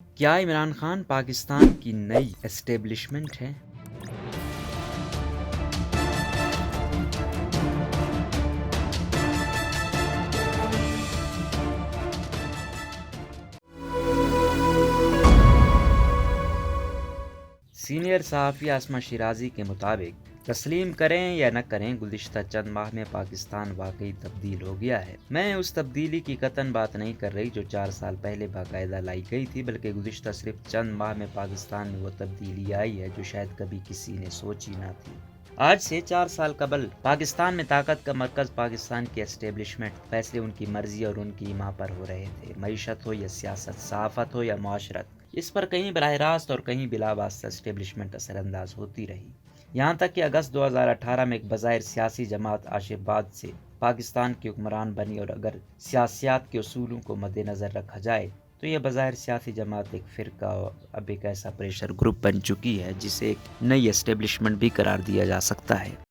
کیا عمران خان پاکستان کی نئی اسٹیبلشمنٹ ہے؟ سینئر صحافی عاصمہ شیرازی کے مطابق تسلیم کریں یا نہ کریں، گزشتہ چند ماہ میں پاکستان واقعی تبدیل ہو گیا ہے۔ میں اس تبدیلی کی قطعاً بات نہیں کر رہی جو 4 سال پہلے باقاعدہ لائی گئی تھی، بلکہ گزشتہ صرف چند ماہ میں پاکستان میں وہ تبدیلی آئی ہے جو شاید کبھی کسی نے سوچی نہ تھی۔ آج سے 4 سال قبل پاکستان میں طاقت کا مرکز پاکستان کی اسٹیبلشمنٹ، فیصلے ان کی مرضی اور ان کی ماں پر ہو رہے تھے۔ معیشت ہو یا سیاست، صحافت ہو یا معاشرت، اس پر کہیں براہ راست اور کہیں بلا واسطہ اسٹیبلشمنٹ اثر انداز ہوتی رہی۔ یہاں تک کہ اگست 2018 میں ایک بظاہر سیاسی جماعت آصف بعد سے پاکستان کی حکمران بنی، اور اگر سیاسیات کے اصولوں کو مد نظر رکھا جائے تو یہ بظاہر سیاسی جماعت ایک فرقہ اب ایک ایسا پریشر گروپ بن چکی ہے جسے ایک نئی اسٹیبلشمنٹ بھی قرار دیا جا سکتا ہے۔